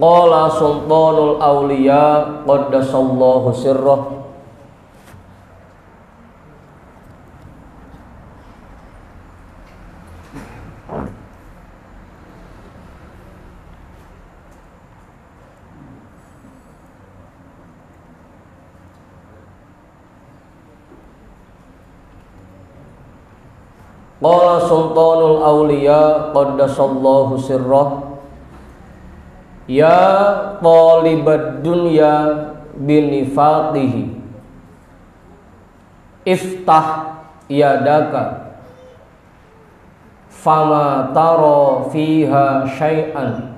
Qala sultanul awliya qaddasallahu sirrah. Qala sultanul awliya qaddasallahu sirrah. Ya talibad dunya binifaqihi iftah yadaka fama tara fiha syai'an.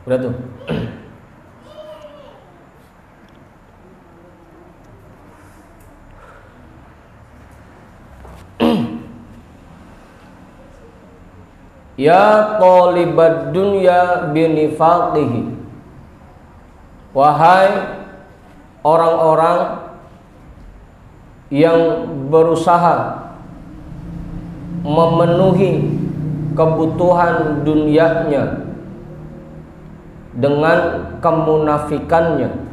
Udah tuh. Ya talibad dunya binifaqihi, wahai orang-orang yang berusaha memenuhi kebutuhan dunianya dengan kemunafikannya.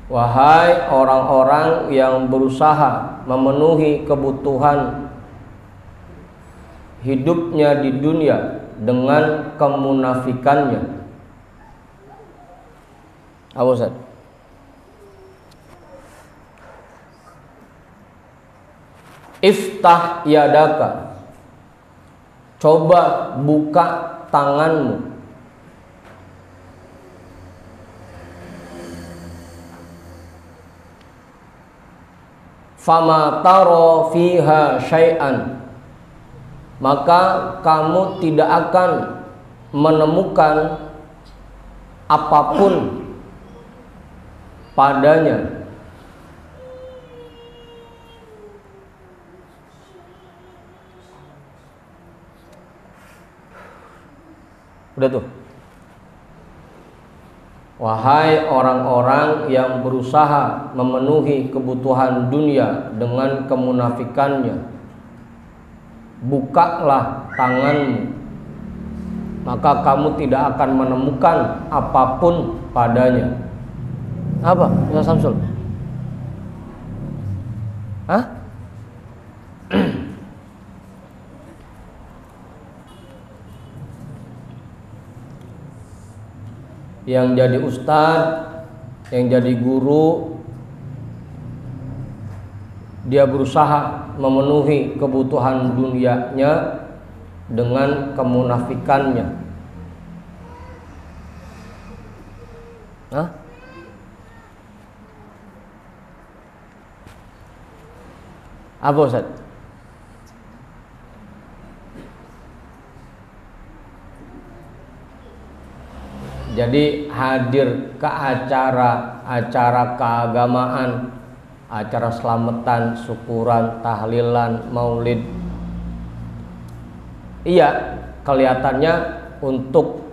Wahai orang-orang yang berusaha memenuhi kebutuhan hidupnya di dunia dengan kemunafikannya. Apa Ustaz? Iftah yadaka, coba buka tanganmu. Fama taro fiha syai'an, maka kamu tidak akan menemukan apapun padanya. Udah tuh. Wahai orang-orang yang berusaha memenuhi kebutuhan dunia dengan kemunafikannya, bukalah tanganmu, maka kamu tidak akan menemukan apapun padanya. Apa? Ya Samsul? Hah? Yang jadi ustadz, yang jadi guru, dia berusaha memenuhi kebutuhan dunianya dengan kemunafikannya. Hah? Apa Ustaz? Jadi hadir ke acara keagamaan, acara selamatan, syukuran, tahlilan, maulid. Iya, kelihatannya untuk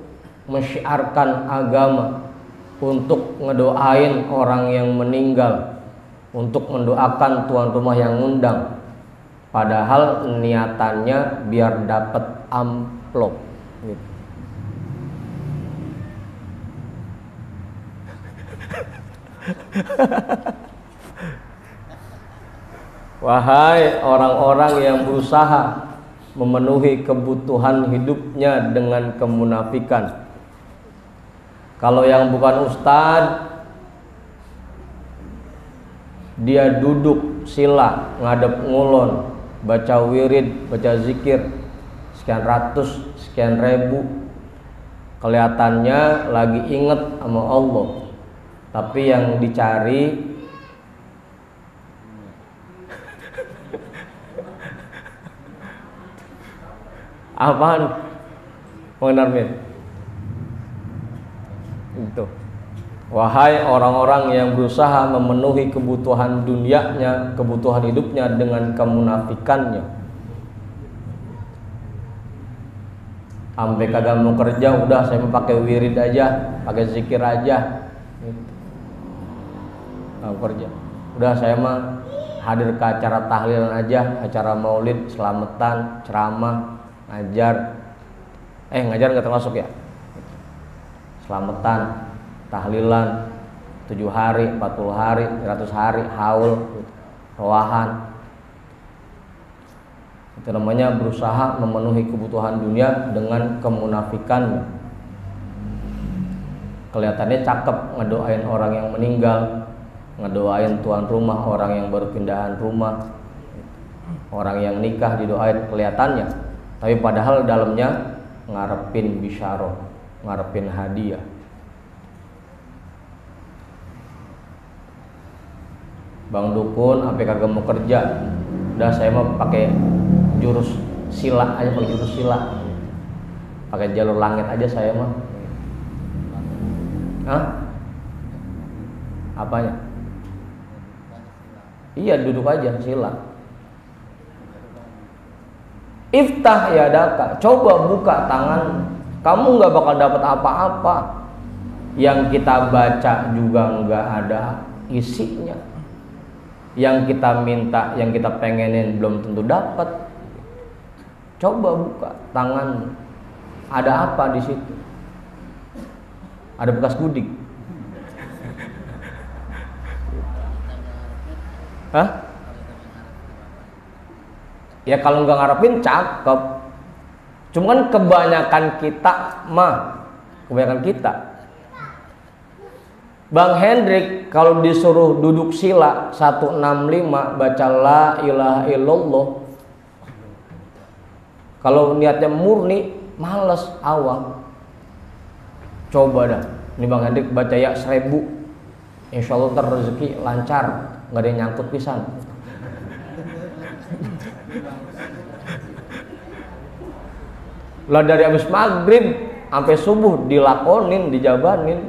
mensyiarkan agama, untuk ngedoain orang yang meninggal, untuk mendoakan tuan rumah yang ngundang. Padahal niatannya biar dapat amplop gitu. Wahai orang-orang yang berusaha memenuhi kebutuhan hidupnya dengan kemunafikan. Kalau yang bukan ustadz, dia duduk sila, ngadep ngulon, baca wirid, baca zikir sekian ratus, sekian ribu, kelihatannya lagi inget sama Allah. Tapi yang dicari apaan? Pengenarmin itu. Wahai orang-orang yang berusaha memenuhi kebutuhan dunianya, kebutuhan hidupnya dengan kemunafikannya. Sampai kagak mau kerja, udah saya mau pakai wirid aja, pakai zikir aja. nggak mau kerja. Udah saya mah hadir ke acara tahlilan aja, acara maulid, selamatan, ceramah, ngajar. Ngajar nggak termasuk ya. Selamatan, tahlilan, 7 hari, 40 hari, 100 hari, haul, rowahan. Itu namanya berusaha memenuhi kebutuhan dunia dengan kemunafikan. Kelihatannya cakep ngedoain orang yang meninggal, ngedoain tuan rumah, orang yang baru pindahan rumah, orang yang nikah didoain kelihatannya, tapi padahal dalamnya ngarepin bisyarah, ngarepin hadiah. Bang Dukun, sampai kagak mau kerja, udah saya mau pakai jurus sila aja, pakai jurus sila, pakai jalur langit aja saya mah. Hah? Apanya? Iya, duduk aja sila. Iftah yadaka, coba buka tangan, kamu nggak bakal dapat apa-apa. Yang kita baca juga nggak ada isinya. Yang kita minta, yang kita pengenin belum tentu dapat. Coba buka tangan, ada apa di situ? Ada bekas gudik. Hah? Ya kalau nggak ngarepin cakep. Cuman kebanyakan kita Bang Hendrik kalau disuruh duduk sila 165 baca la ilaha illallah, kalau niatnya murni males awam. Coba dah, ini Bang Hendrik baca ya 1000, insya Allah ntar rezeki lancar, nggak ada yang nyangkut pisan. Lah dari habis maghrib sampai subuh dilakonin, dijabanin.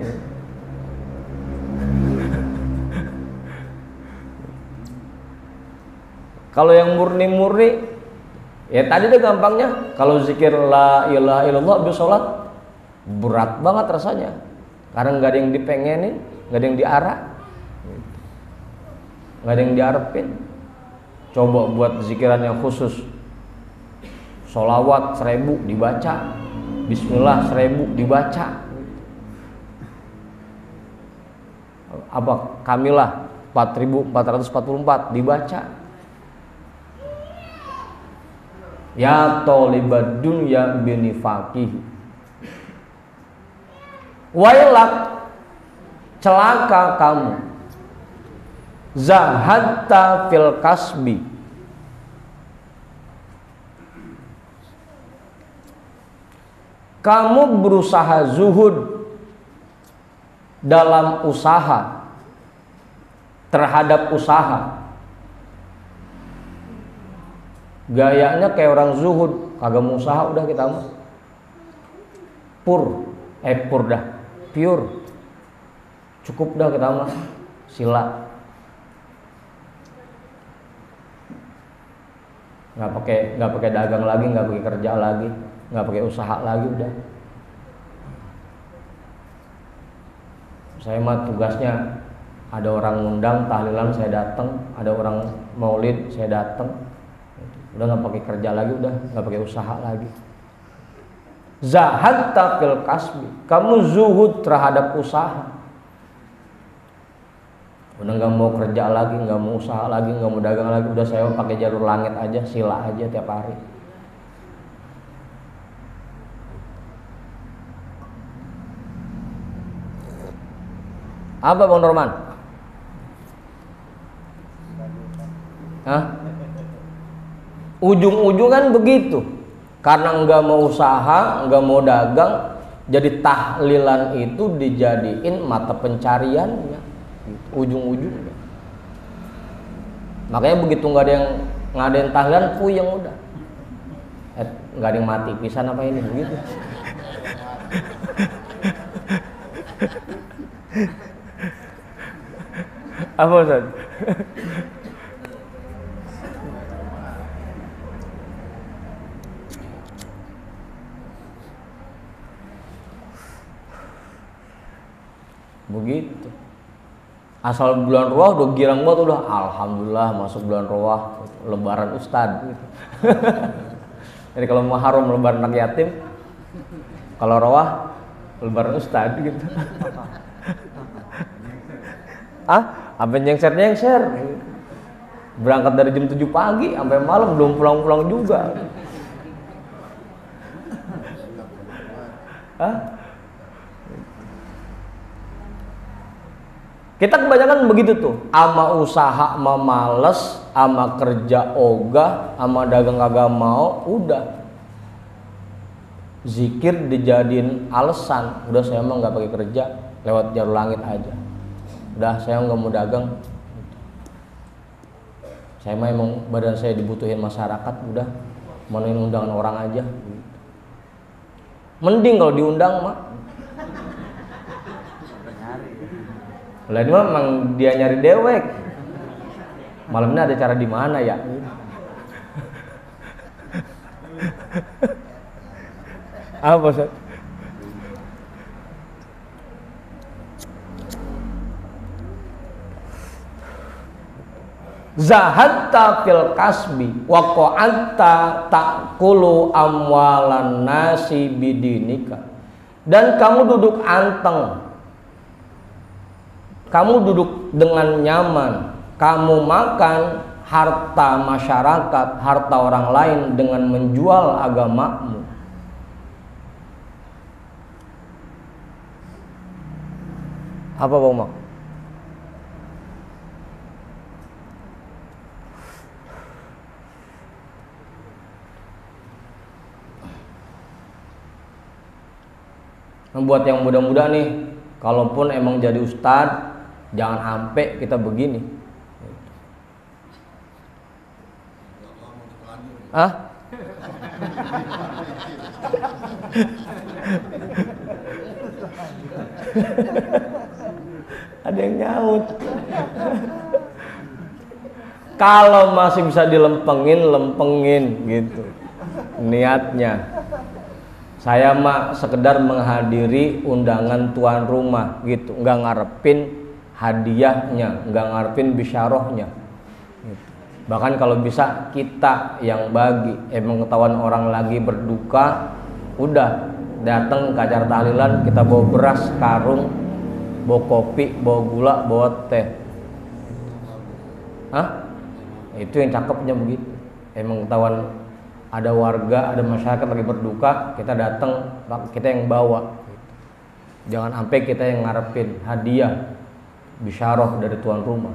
Kalau yang murni-murni, ya tadi tuh gampangnya. Kalau zikir la ilaha illallah habis sholat berat banget rasanya, karena nggak ada yang dipengenin, nggak ada yang diarah, nggak ada yang diarepin. Coba buat zikiran yang khusus, sholawat 1000 dibaca, bismillah 1000 dibaca, apa kamilah 4444 dibaca. Ya tolibad dunya binifaqih, wailak, celaka kamu, zahadta fil kasbi, kamu berusaha zuhud dalam usaha, terhadap usaha. Gayanya kayak orang zuhud, kagak mau usaha, udah kita mah pure, cukup dah kita mah sila, nggak pakai dagang lagi, nggak pakai kerja lagi, nggak pakai usaha lagi, udah. Saya mah tugasnya ada orang ngundang tahlilan saya datang, ada orang maulid saya datang, udah nggak pakai kerja lagi, udah nggak pakai usaha lagi. Zahadta fil kasbi, kamu zuhud terhadap usaha, udah nggak mau kerja lagi, nggak mau usaha lagi, nggak mau dagang lagi, udah saya pakai jalur langit aja, sila aja tiap hari. Apa Bang Norman? Hah? Ujung-ujung kan begitu, karena nggak mau usaha, nggak mau dagang, jadi tahlilan itu dijadiin mata pencariannya, ujung-ujungnya. Makanya begitu nggak ada yang ngadain tahlilan, puyeng udah. Nggak ada yang mati pisan apa ini begitu. Apa Ustaz? Begitu. Asal bulan Roah udah girang banget, udah alhamdulillah masuk bulan Roah, lebaran ustad gitu. Jadi kalau Muharram lebaran anak yatim, kalau Roah lebaran ustad gitu. Sampai nyengser berangkat dari jam 7 pagi sampai malam belum pulang-pulang juga. Kita kebanyakan begitu tuh, ama usaha ama males, ama kerja ogah, ama dagang kagak mau, udah zikir dijadiin alasan. Udah saya mah nggak pakai kerja, lewat jalur langit aja. Udah saya nggak mau dagang, saya mah emang badan saya dibutuhin masyarakat, udah menuin undangan orang aja. Mending kalau diundang mah. Lain mah emang dia nyari dewek. Malam ini ada cara di mana ya? Apa Ustaz? Zahatta fil kasbi wa qa'atta ta'kulu amwalan nasi bidinika. Dan kamu duduk anteng, kamu duduk dengan nyaman, kamu makan harta masyarakat, harta orang lain dengan menjual agamamu. Apa Bang Mak? Buat yang muda-muda nih, kalaupun emang jadi ustadz, jangan sampai kita begini. Ada yang nyaut. Kalau masih bisa lempengin gitu niatnya. Saya mah sekedar menghadiri undangan tuan rumah gitu, nggak ngarepin hadiahnya, nggak ngarepin bisyarohnya gitu. Bahkan kalau bisa kita yang bagi, emang ketahuan orang lagi berduka, udah datang ke acara tahlilan, kita bawa beras karung, bawa kopi, bawa gula, bawa teh. Itu yang cakepnya begitu. Emang ketahuan ada warga, ada masyarakat lagi berduka, kita datang, kita yang bawa. Jangan sampai kita yang ngarepin hadiah, bisyarah dari tuan rumah.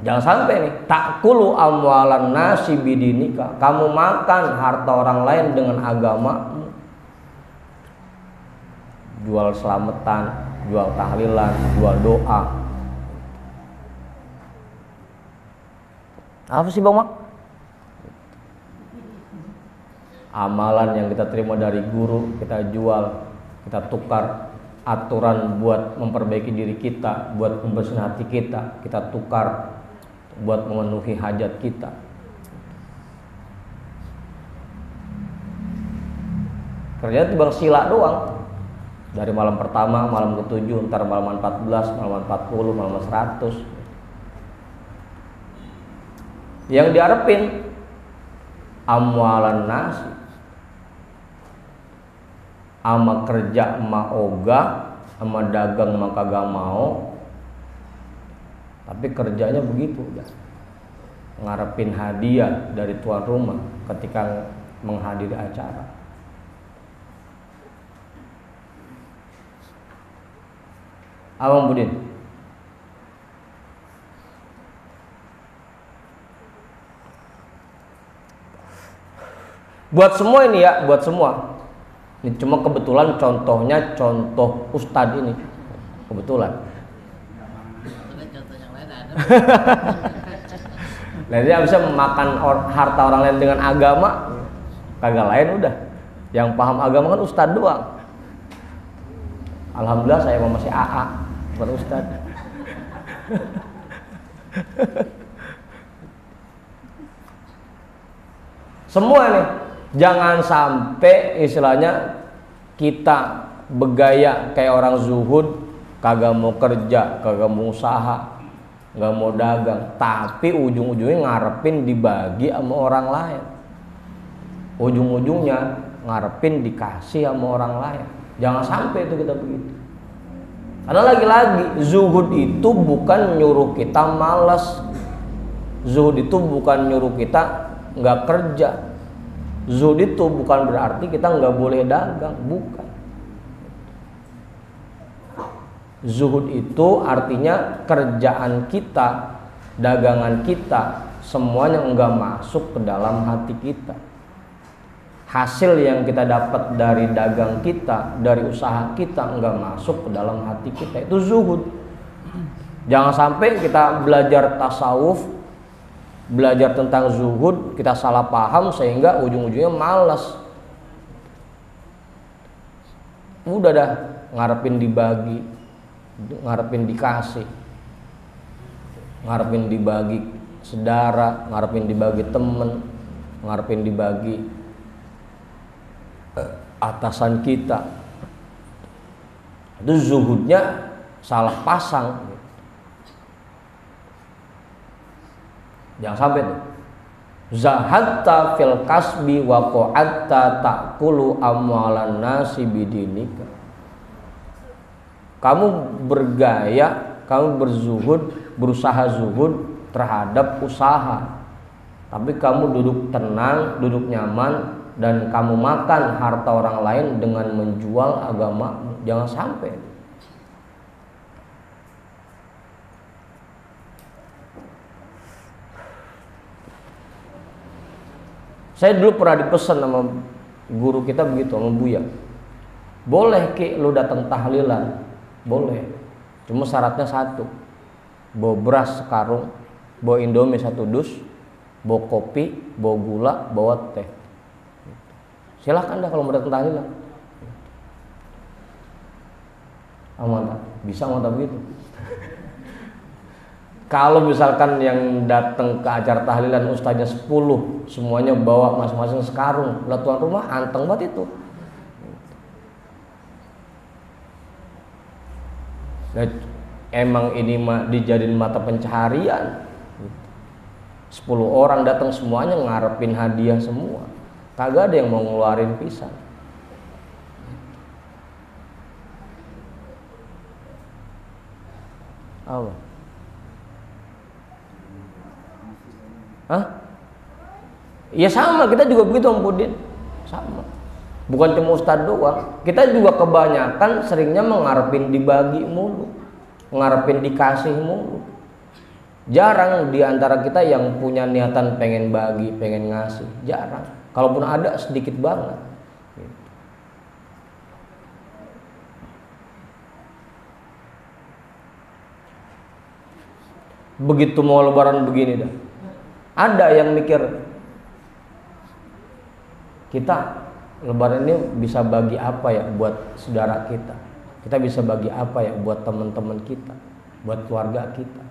Jangan sampai nih, takulu amwalan nasi bidinika, kamu makan harta orang lain dengan agamamu. Jual selamatan, jual tahlilan, jual doa. Apa sih Bang Mak? Amalan yang kita terima dari guru kita jual, kita tukar. Aturan buat memperbaiki diri kita, buat membersihkan hati kita, kita tukar buat memenuhi hajat kita. Kerjanya timbang sila doang. Dari malam pertama, malam ke-7, ntar malam 14, malam 40, malam 100. Yang diharapin amwalan nasi, ama kerja ma ogah, ama dagang ma kagak mau. Tapi kerjanya begitu, udah ngarepin hadiah dari tuan rumah ketika menghadiri acara. Abang Budin, buat semua ini ya, buat semua. Ini cuma kebetulan contohnya contoh ustadz ini, kebetulan. Nah, dia bisa makan harta orang lain dengan agama, kagak lain udah. Yang paham agama kan ustadz doang. Alhamdulillah saya masih AA, bukan ustadz. Semua nih, jangan sampai istilahnya kita bergaya kayak orang zuhud, kagak mau kerja, kagak mau usaha, nggak mau dagang, tapi ujung-ujungnya ngarepin dibagi sama orang lain, ujung-ujungnya ngarepin dikasih sama orang lain. Jangan sampai itu kita begitu. Karena lagi-lagi zuhud itu bukan nyuruh kita malas, zuhud itu bukan nyuruh kita nggak kerja, zuhud itu bukan berarti kita nggak boleh dagang, bukan. Zuhud itu artinya kerjaan kita, dagangan kita, semuanya enggak masuk ke dalam hati kita. Hasil yang kita dapat dari dagang kita, dari usaha kita enggak masuk ke dalam hati kita. Itu zuhud. Jangan sampai kita belajar tasawuf, belajar tentang zuhud, kita salah paham sehingga ujung-ujungnya malas. Udah dah ngarepin dibagi, ngarepin dikasih, ngarepin dibagi saudara, ngarepin dibagi temen, ngarepin dibagi atasan kita. Itu zuhudnya salah pasang. Jangan sampai tuh. Zahadta fil kasbi wa qa'atta ta'kulu amwalan nasi bidinika. Kamu bergaya, kamu berzuhud, berusaha zuhud terhadap usaha, tapi kamu duduk tenang, duduk nyaman, dan kamu makan harta orang lain dengan menjual agama. Jangan sampai. Saya dulu pernah dipesan sama guru kita begitu, sama Buya, boleh Ki lu datang tahlilan, boleh, cuma syaratnya satu, bawa beras sekarung, bawa indomie 1 dus, bawa kopi, bawa gula, bawa teh. Silahkan dah kalau mau datang tahlilan. Mantap, bisa mantap begitu. Kalau misalkan yang datang ke acara tahlilan ustaznya 10, semuanya bawa masing-masing sekarung, lah tuan rumah anteng banget itu. Dan emang ini dijadiin mata pencaharian. 10 orang datang semuanya ngarepin hadiah semua, kagak ada yang mau ngeluarin pisan. Apa? Hah? Ya sama, kita juga begitu Om Pudin. Sama. Bukan cuma ustadz doang, kita juga kebanyakan seringnya mengharapin dibagi mulu, ngarepin dikasih mulu. Jarang di antara kita yang punya niatan pengen bagi, pengen ngasih. Jarang. Kalaupun ada sedikit banget. Begitu mau lebaran begini dah, ada yang mikir kita lebaran ini bisa bagi apa ya buat saudara kita bisa bagi apa ya buat teman-teman kita, buat keluarga kita.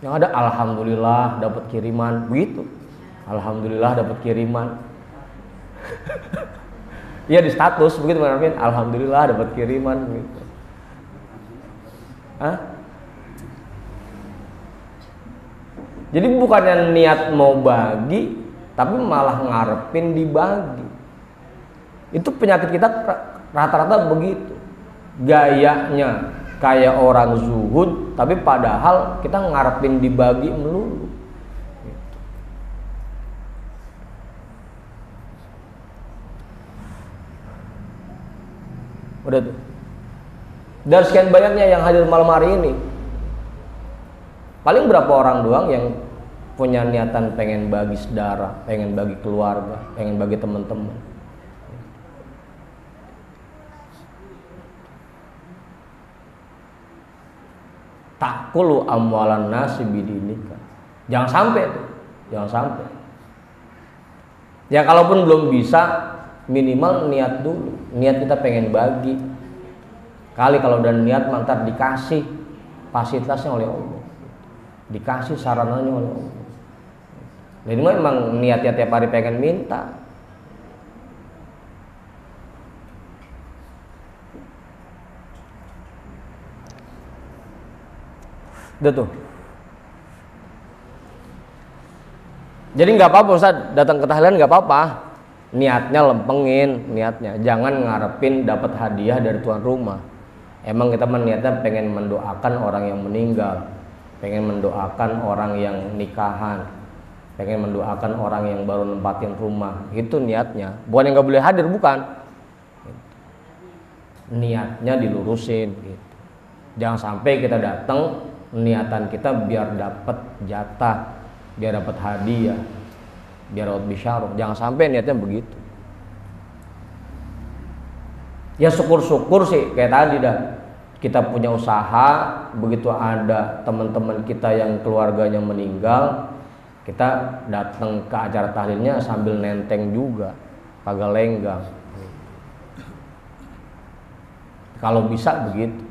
Yang ada alhamdulillah dapat kiriman, begitu. Alhamdulillah dapat kiriman. Iya di status begitu Mas Arvin, alhamdulillah dapat kiriman gitu. Hah? Jadi bukannya niat mau bagi, tapi malah ngarepin dibagi. Itu penyakit kita rata-rata begitu. Gayanya kayak orang zuhud, tapi padahal kita ngarepin dibagi melulu. Udah tuh. Dan sekian banyaknya yang hadir malam hari ini, paling berapa orang doang yang punya niatan pengen bagi saudara, pengen bagi keluarga, pengen bagi teman-teman. Takulu amwalan nasi bidinika. Jangan sampai tuh, jangan sampai. Ya kalaupun belum bisa, minimal niat dulu. Niat kita pengen bagi. Kali kalau udah niat mantar dikasih fasilitasnya oleh Allah, dikasih sarananya oleh Allah. Jadi memang niatnya tiap hari pengen minta. Udah tuh. Jadi nggak apa-apa Ustaz, datang ke tahlilan nggak apa-apa. Niatnya lempengin, niatnya. Jangan ngarepin dapat hadiah dari tuan rumah. Emang kita niatnya pengen mendoakan orang yang meninggal, pengen mendoakan orang yang nikahan, pengen mendoakan orang yang baru nempatin rumah. Itu niatnya. Bukan yang nggak boleh hadir, bukan. Niatnya dilurusin. Gitu. Jangan sampai kita datang, niatan kita biar dapat jatah, biar dapat hadiah, biar dapat bisyarah. Jangan sampai niatnya begitu. Ya syukur-syukur sih kayak tadi dah, kita punya usaha, begitu ada teman-teman kita yang keluarganya meninggal, kita datang ke acara tahlilnya sambil nenteng juga, kagak lenggang. Kalau bisa begitu.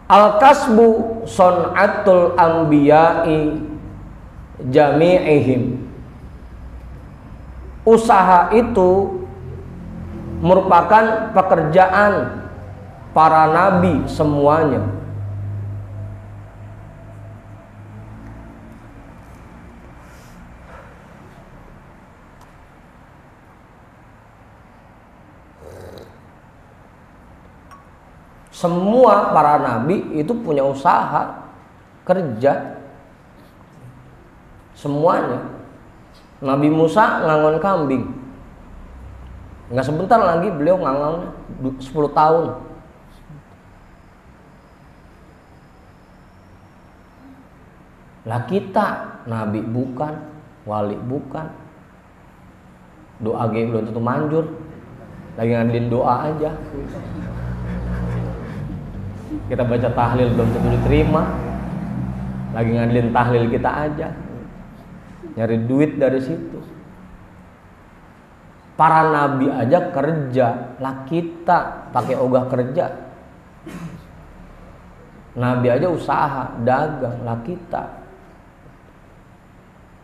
Al-kasbu son'atul anbiya'i jami'ihim. Usaha itu merupakan pekerjaan para nabi semuanya. Semua para nabi itu punya usaha, kerja. Semuanya. Nabi Musa ngangon kambing. Nggak sebentar lagi beliau ngangon 10 tahun. Lah kita nabi bukan, wali bukan. Doa ge belum tentu manjur. Lagi ngandelin doa aja. Kita baca tahlil belum tentu diterima. Lagi ngandelin tahlil kita aja. Nyari duit dari situ. Para nabi aja kerja, lah kita pakai ogah kerja. Nabi aja usaha, dagang, lah kita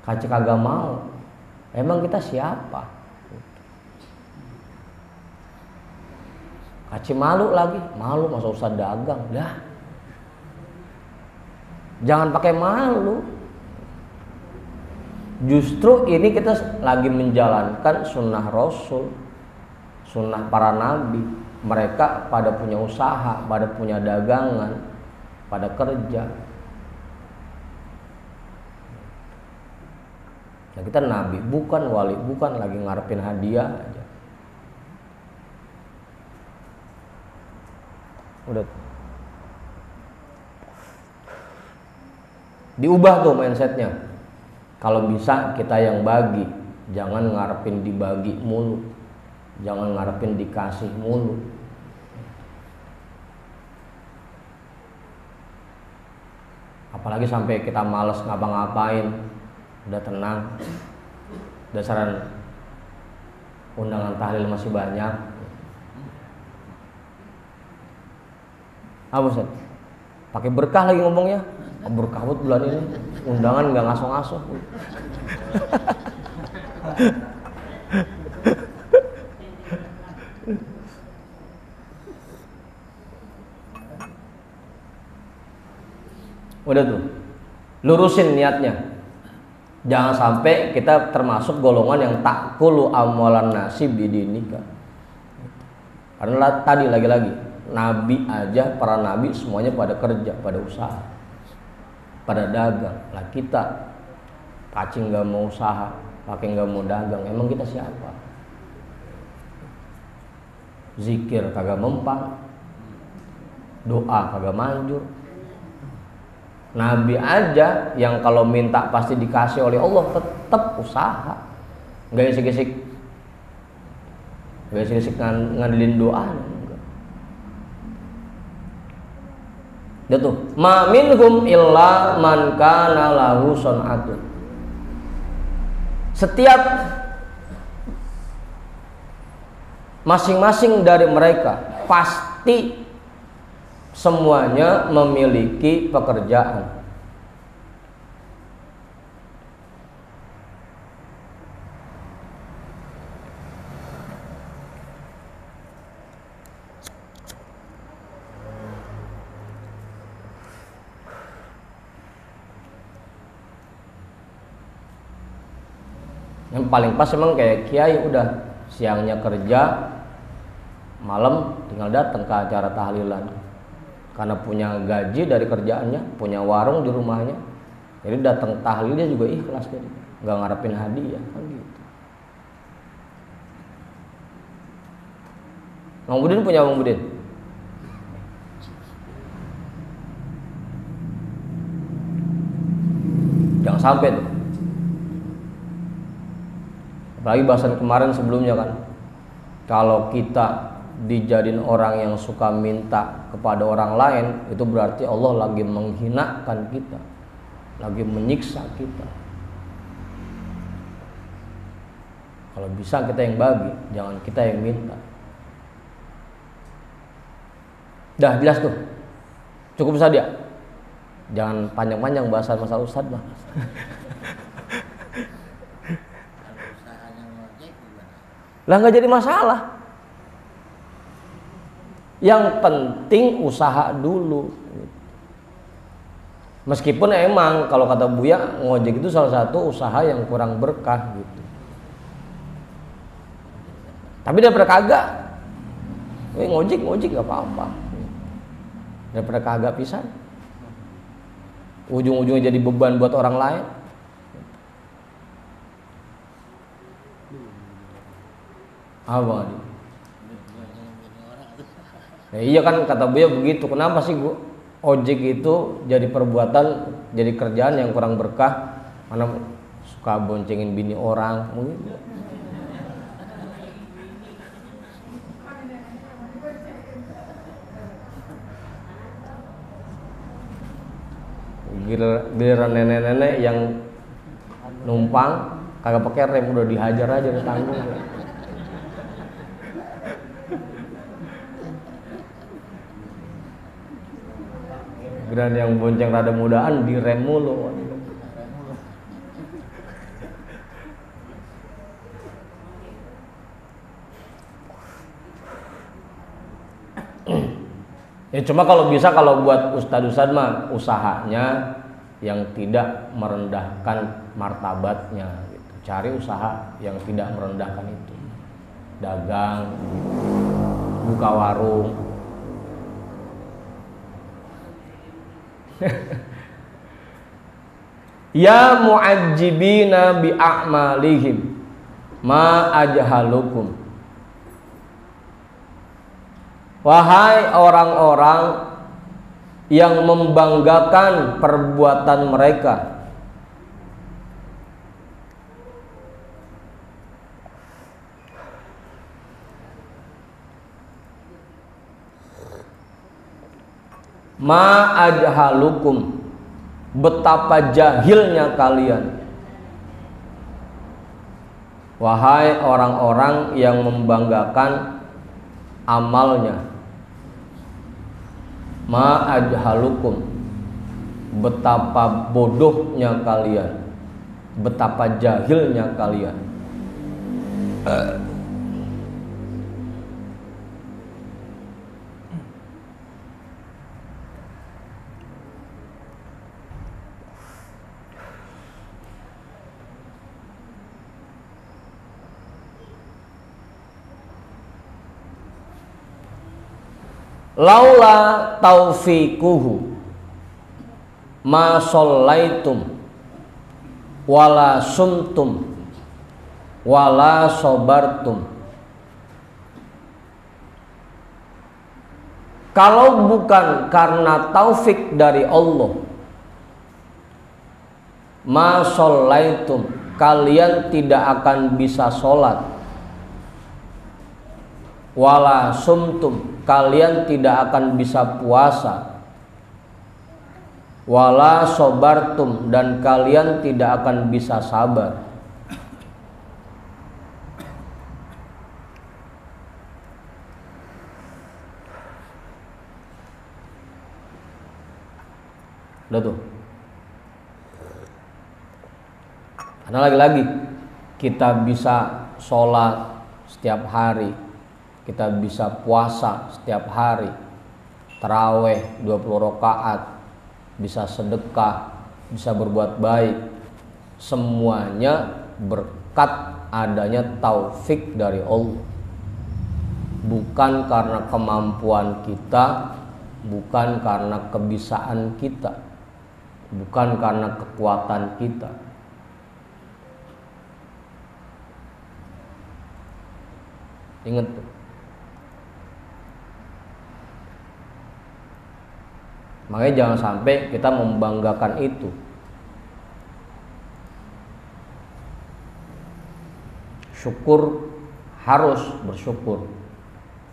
kagak mau. Emang kita siapa? Kaci malu lagi, malu masa usah dagang, dah. Jangan pakai malu. Justru ini kita lagi menjalankan sunnah Rasul, sunnah para nabi. Mereka pada punya usaha, pada punya dagangan, pada kerja. Nah, kita nabi bukan, wali bukan, lagi ngarepin hadiah aja. Udah. Diubah tuh mindsetnya. Kalau bisa kita yang bagi, jangan ngarepin dibagi mulu, jangan ngarepin dikasih mulu. Apalagi sampai kita malas ngapa-ngapain, udah tenang. Dasaran undangan tahlil masih banyak. Apa Ustaz? Pakai berkah lagi ngomongnya. Berkah buat bulan ini. Undangan nggak ngaso-ngaso. Udah tuh. Lurusin niatnya. Jangan sampai kita termasuk golongan yang takulu amwalan nasib bidinika. Karena tadi lagi-lagi nabi aja, para nabi semuanya pada kerja, pada usaha, pada dagang. Lah kita kacing nggak mau usaha, pakai nggak mau dagang. Emang kita siapa? Zikir kagak mempan, doa kagak manjur. Nabi aja yang kalau minta pasti dikasih oleh Allah, tetap usaha, nggak gesek-gesek, nggak gesek-gesek ngandelin doa. Dia tuh, ma minhum illa man kana lahu sun'atun. Setiap masing-masing dari mereka pasti semuanya memiliki pekerjaan. Yang paling pas emang kayak kiai, udah siangnya kerja, malam tinggal datang ke acara tahlilan. Karena punya gaji dari kerjaannya, punya warung di rumahnya, jadi datang tahlil dia juga ikhlas, jadi nggak ngarepin hadiah kan gitu. Bang Budin punya Bang Budin? Jangan sampai tuh. Apalagi bahasan kemarin sebelumnya kan, kalau kita dijadiin orang yang suka minta kepada orang lain, itu berarti Allah lagi menghinakan kita, lagi menyiksa kita. Kalau bisa kita yang bagi, jangan kita yang minta. Dah jelas tuh, cukup saja. Jangan panjang-panjang bahasan masalah Ustadz lah. Lah nggak jadi masalah. Yang penting usaha dulu. Meskipun emang kalau kata Buya, ngojek itu salah satu usaha yang kurang berkah gitu. Tapi daripada kagak, ngojek gak apa-apa. Daripada kagak pisan, ujung-ujungnya jadi beban buat orang lain. Apa Adi? Ya iya kan kata Buya begitu. Kenapa sih ojek itu jadi perbuatan, jadi kerjaan yang kurang berkah? Mana suka boncengin bini orang mungkin. Giliran nenek-nenek yang numpang kagak pakai rem udah dihajar aja di tanggung. Giliran yang bonceng rada mudaan direm mulu. Ya cuma kalau bisa, kalau buat ustadz mah usahanya yang tidak merendahkan martabatnya gitu. Cari usaha yang tidak merendahkan itu. Dagang, buka warung. Ya mu'ajjibina bi a'malihim ma ajhalukum. Wahai orang-orang yang membanggakan perbuatan mereka, ma ajhalukum, betapa jahilnya kalian. Wahai orang-orang yang membanggakan amalnya, ma ajhalukum, betapa bodohnya kalian, betapa jahilnya kalian. Laula taufiquhu ma shallaitum wala sumtum wala sabartum. Kalau bukan karena taufik dari Allah, ma shallaitum, kalian tidak akan bisa sholat, wala sumtum, kalian tidak akan bisa puasa, wala sobartum, dan kalian tidak akan bisa sabar. Udah tuh. Karena lagi-lagi kita bisa sholat setiap hari, kita bisa puasa setiap hari, taraweh 20 rakaat, bisa sedekah, bisa berbuat baik, semuanya berkat adanya taufik dari Allah, bukan karena kemampuan kita, bukan karena kebisaan kita, bukan karena kekuatan kita. Ingat tuh. Makanya jangan sampai kita membanggakan itu. Syukur, harus bersyukur.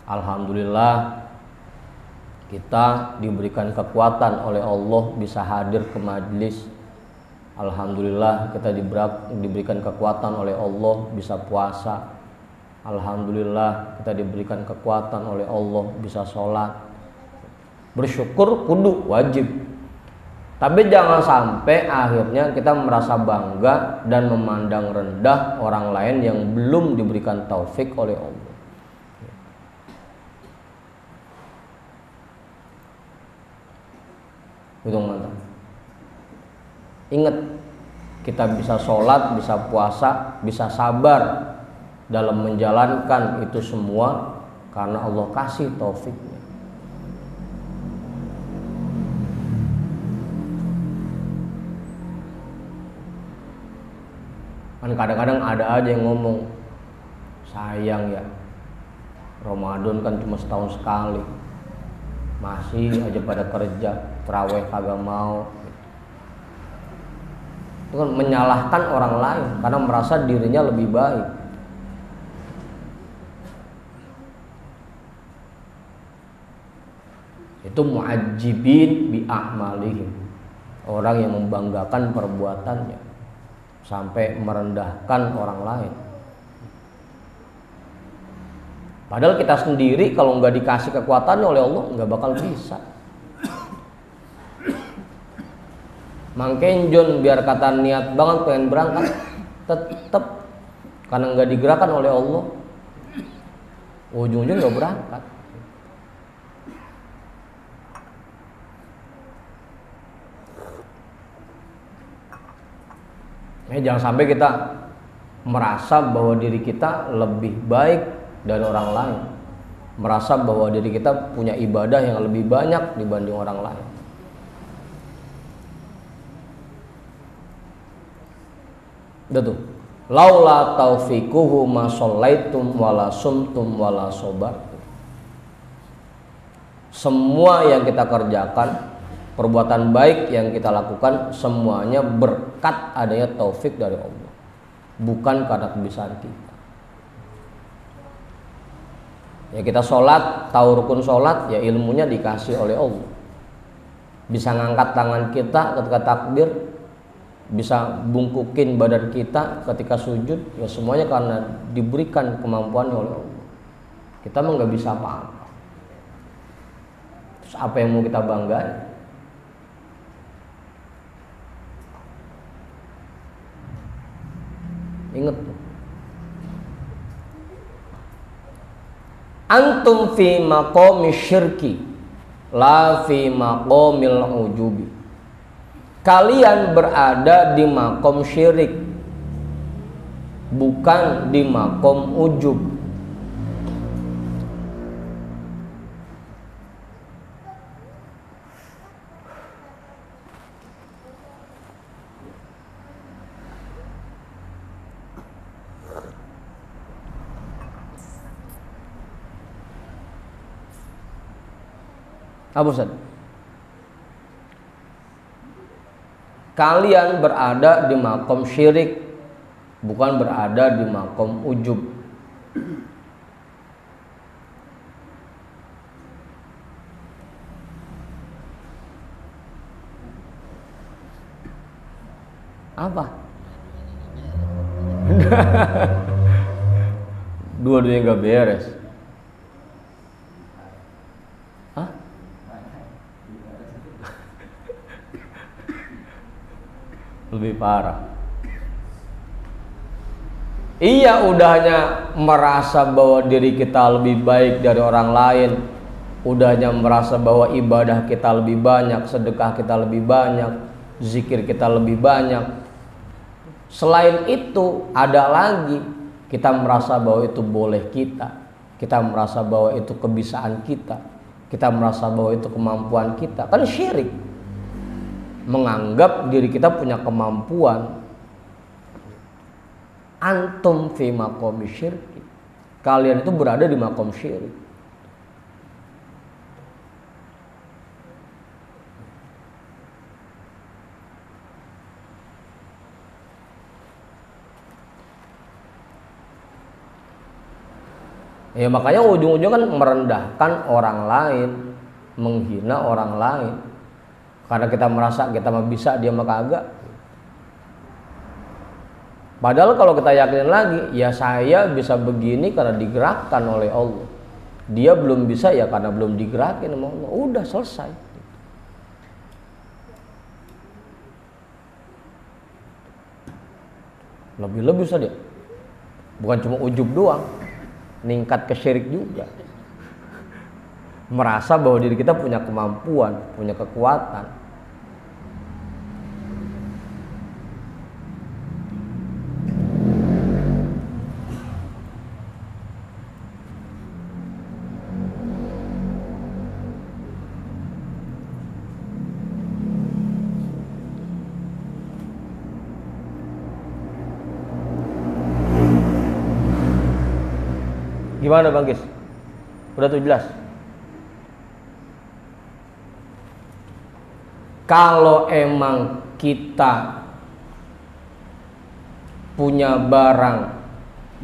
Alhamdulillah kita diberikan kekuatan oleh Allah bisa hadir ke majelis. Alhamdulillah kita diberikan kekuatan oleh Allah bisa puasa. Alhamdulillah kita diberikan kekuatan oleh Allah bisa sholat. Bersyukur kudu wajib. Tapi jangan sampai akhirnya kita merasa bangga dan memandang rendah orang lain yang belum diberikan taufik oleh Allah. Itu mantap. Ingat, kita bisa sholat, bisa puasa, bisa sabar dalam menjalankan itu semua karena Allah kasih taufiknya. Kan kadang-kadang ada aja yang ngomong, sayang ya, Ramadan kan cuma setahun sekali, masih aja pada kerja, terawih kagak mau. Itu kan menyalahkan orang lain karena merasa dirinya lebih baik. Itu mu'ajjibin bi a'malihim, orang yang membanggakan perbuatannya sampai merendahkan orang lain. Padahal kita sendiri kalau nggak dikasih kekuatannya oleh Allah nggak bakal bisa. Mangkenjon biar kata niat banget pengen berangkat, tetap karena nggak digerakkan oleh Allah, ujung-ujung nggak berangkat. Jangan sampai kita merasa bahwa diri kita lebih baik dari orang lain, merasa bahwa diri kita punya ibadah yang lebih banyak dibanding orang lain. Betul. Laula taufiquhu ma shallaitum wala sumtum wala sobartum. Semua yang kita kerjakan, perbuatan baik yang kita lakukan, semuanya berkat adanya taufik dari Allah, bukan karena kebisaan kita. Ya kita sholat, tahu rukun sholat, ya ilmunya dikasih oleh Allah. Bisa ngangkat tangan kita ketika takbir, bisa bungkukin badan kita ketika sujud, ya semuanya karena diberikan kemampuannya oleh Allah. Kita mah nggak bisa apa-apa. Terus apa yang mau kita banggain? Ingat tuh. Antum fi maqami syirki la fi maqamil ujubi. Kalian berada di makom syirik, bukan di makom ujub. Apa Ustaz? Kalian berada di makom syirik, bukan berada di makom ujub. Apa? Dua-duanya gak beres. Hah? Lebih parah. Iya, udahnya merasa bahwa diri kita lebih baik dari orang lain, udahnya merasa bahwa ibadah kita lebih banyak, sedekah kita lebih banyak, zikir kita lebih banyak. Selain itu ada lagi kita merasa bahwa itu boleh kita merasa bahwa itu kebisaan kita merasa bahwa itu kemampuan kita, kan syirik. Menganggap diri kita punya kemampuan. Antum fi maqam syirki, kalian itu berada di makom syirik. Ya makanya ujung-ujungnya kan merendahkan orang lain, menghina orang lain. Karena kita merasa kita mah bisa, dia mah kagak. Padahal kalau kita yakin lagi, ya saya bisa begini karena digerakkan oleh Allah. Dia belum bisa ya karena belum digerakin sama Allah. Udah selesai. Lebih-lebih saja. Bukan cuma ujub doang. Ningkat ke syirik juga. Merasa bahwa diri kita punya kemampuan, punya kekuatan. Gimana Bang Gis? Udah tuh jelas? Kalau emang kita punya barang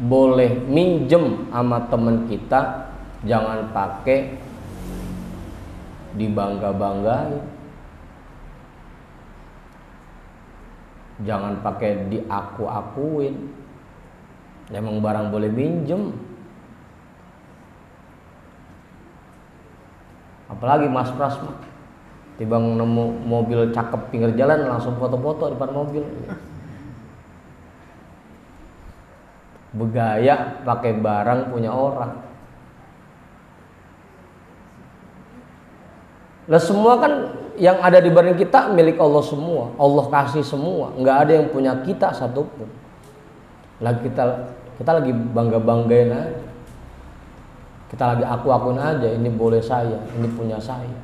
boleh minjem sama temen kita, jangan pakai dibangga-banggain, jangan pakai diaku-akuin. Emang barang boleh minjem. Apalagi Mas Pras mah tiba nemu mobil cakep pinggir jalan langsung foto-foto depan mobil. Begaya pakai barang punya orang. Lah semua kan yang ada di barang kita milik Allah semua. Allah kasih semua, nggak ada yang punya kita satupun. Lah kita lagi bangga-banggain aja. Kita lagi aku-akuin aja, ini boleh saya, ini punya saya.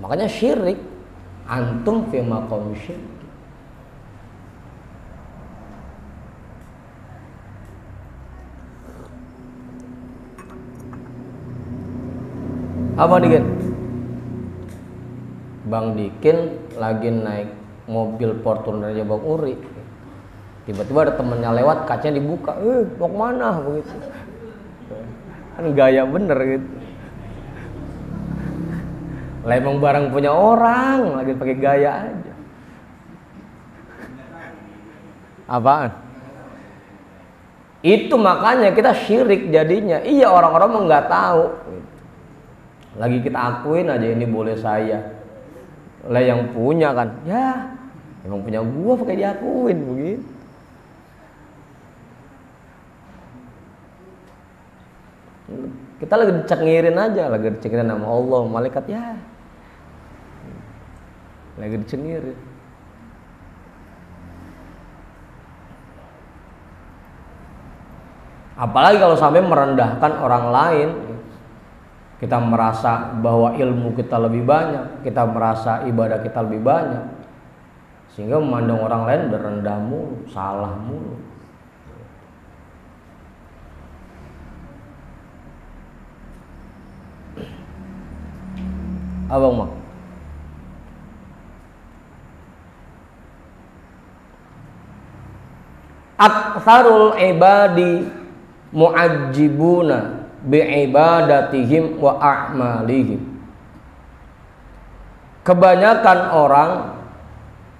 Makanya syirik, antum fi maqam syirik. Apa Dikin? Bang Dikin lagi naik mobil Fortunernya Bang Uri. Tiba-tiba ada temennya lewat, kacanya dibuka. Mau kemana? Begitu. Kan gaya bener gitu. Lah emang barang punya orang, lagi pakai gaya aja. Apaan? Itu makanya kita syirik jadinya. Iya, orang-orang mah nggak tahu. Lagi kita akuin aja ini boleh saya. Lah yang punya kan, ya emang punya gua pakai diakuin begitu. Kita lagi dicengirin aja, lagi dicengirin sama Allah, malaikat ya. Lagi dicengirin. Apalagi kalau sampai merendahkan orang lain. Kita merasa bahwa ilmu kita lebih banyak, kita merasa ibadah kita lebih banyak. Sehingga memandang orang lain udah rendah mulu, salah mulu. Abang mah aktsarul ibadi mu'ajjibuna bi'ibadatihim wa a'malihim. Kebanyakan orang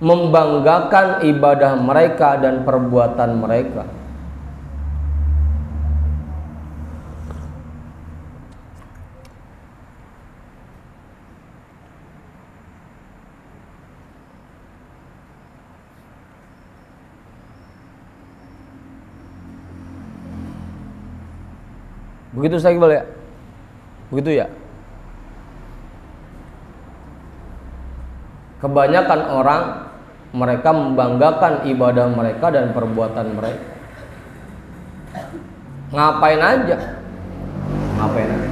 membanggakan ibadah mereka dan perbuatan mereka. Begitu saya Iqbal ya? Begitu ya? Kebanyakan orang mereka membanggakan ibadah mereka dan perbuatan mereka. Ngapain aja. Ngapain aja.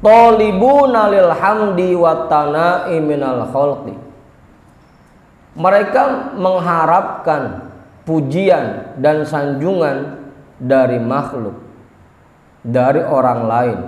Talibuna lil hamdi wa tana'i minal khalqi. Mereka mengharapkan pujian dan sanjungan dari makhluk, dari orang lain.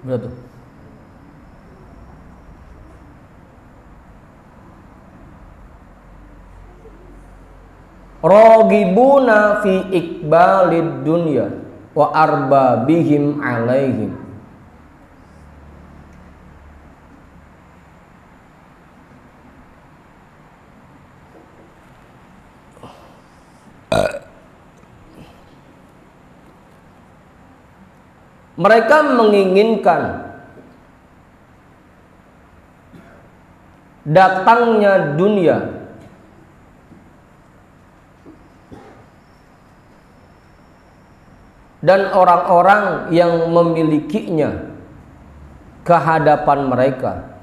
Berapa tuh? Ragibuna fi iqbalid dunya wa arbabihim alaihim. Mereka menginginkan datangnya dunia dan orang-orang yang memilikinya ke hadapan mereka.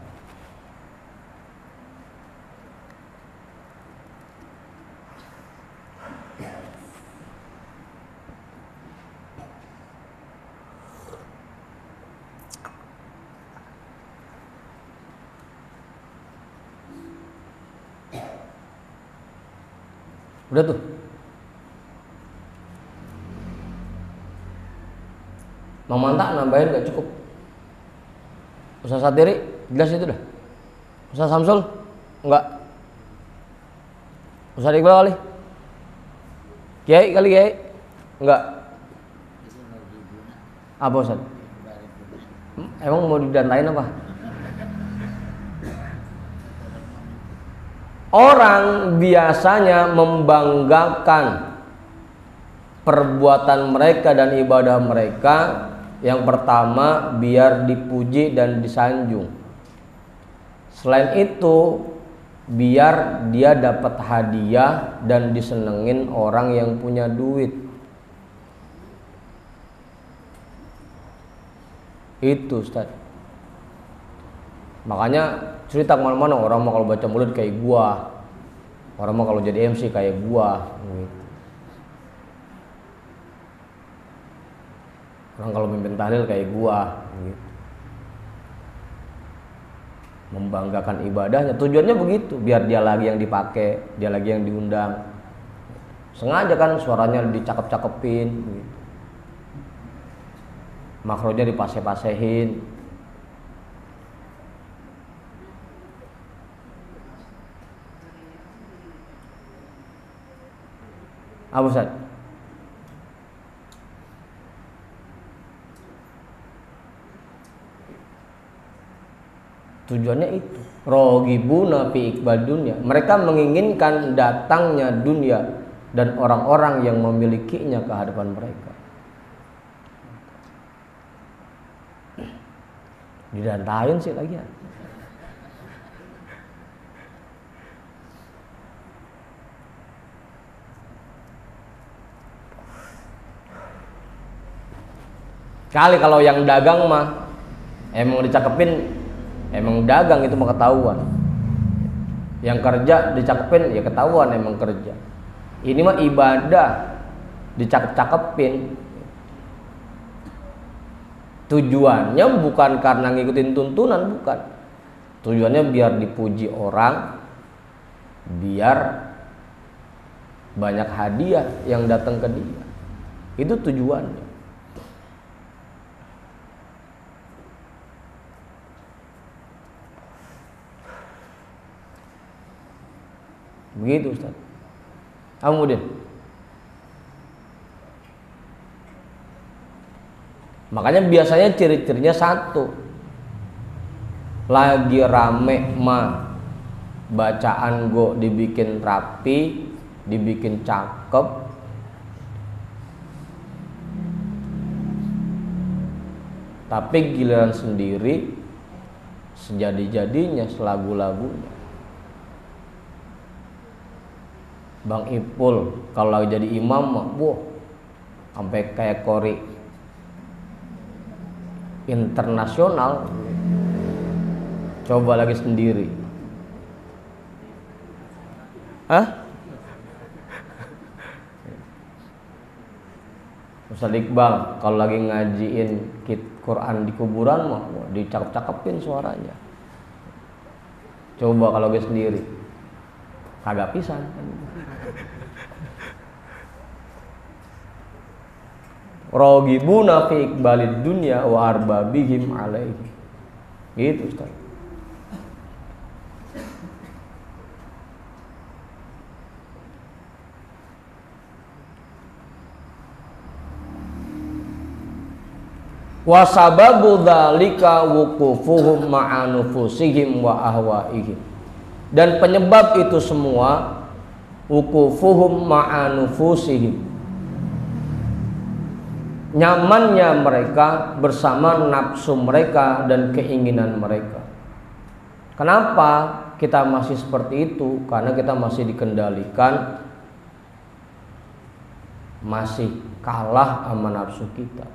Udah tuh. Mang Manta nambahin gak cukup. Ustaz Satiri jelas itu dah. Ustaz Samsul enggak. Ustaz Iqbal kali. Kiai kali Kiai enggak. Apa Ustaz? Emang mau didantain apa? Orang biasanya membanggakan perbuatan mereka dan ibadah mereka. Yang pertama biar dipuji dan disanjung. Selain itu biar dia dapat hadiah dan disenengin orang yang punya duit. Itu Ustaz. Makanya cerita kemana-mana orang mau kalau baca mulut kayak gua, orang mau kalau jadi MC kayak gua gitu. Orang kalau mimpin tahlil kayak gua gitu. Membanggakan ibadahnya, tujuannya begitu, biar dia lagi yang dipakai, dia lagi yang diundang. Sengaja kan suaranya dicakep-cakepin gitu. Makronya dipase-pasehin. Apa Ustaz? Tujuannya itu. Ragibuna fi iqbal dunya. Mereka menginginkan datangnya dunia dan orang-orang yang memilikinya ke hadapan mereka. Didantain sih lagi ya. Kali kalau yang dagang mah emang dicakepin, emang dagang itu mah ketahuan. Yang kerja dicakepin ya ketahuan emang kerja. Ini mah ibadah dicakep-cakepin. Tujuannya bukan karena ngikutin tuntunan, bukan. Tujuannya biar dipuji orang, biar banyak hadiah yang datang ke dia. Itu tujuannya. Begitu Ustaz. Kemudian makanya biasanya ciri-cirinya satu. lagi rame mah bacaan go dibikin rapi, dibikin cakep, tapi giliran sendiri sejadi-jadinya selagu-lagunya. Bang Ipul kalau lagi jadi imam mah, sampai kayak kori internasional. Coba lagi sendiri, Ustaz Iqbal kalau lagi ngajiin Quran di kuburan mah dicakep-cakepin suaranya. Coba kalau lagi sendiri, kagak pisan. Rogibuna fi iqbalid dunya wa arbabihim alaihi. Gitu Ustaz. Wa sababu dzalika wuqufuhum ma'a nufusihim wa ahwaihim. Dan penyebab itu semua wuqufuhum ma'a nufusihim, nyamannya mereka bersama nafsu mereka dan keinginan mereka. Kenapa kita masih seperti itu? Karena kita masih dikendalikan, masih kalah sama nafsu kita.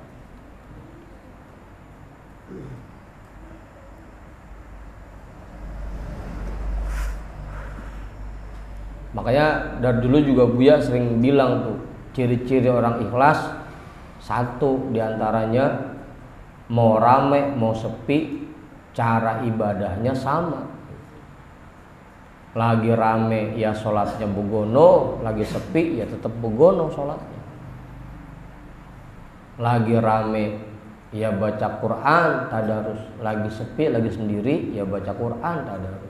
Makanya dari dulu juga Buya sering bilang tuh, ciri-ciri orang ikhlas, satu diantaranya mau rame mau sepi, cara ibadahnya sama. Lagi rame ya sholatnya begono, lagi sepi ya tetap begono sholatnya. Lagi rame ya baca Quran tadarus, lagi sepi lagi sendiri ya baca Quran tadarus.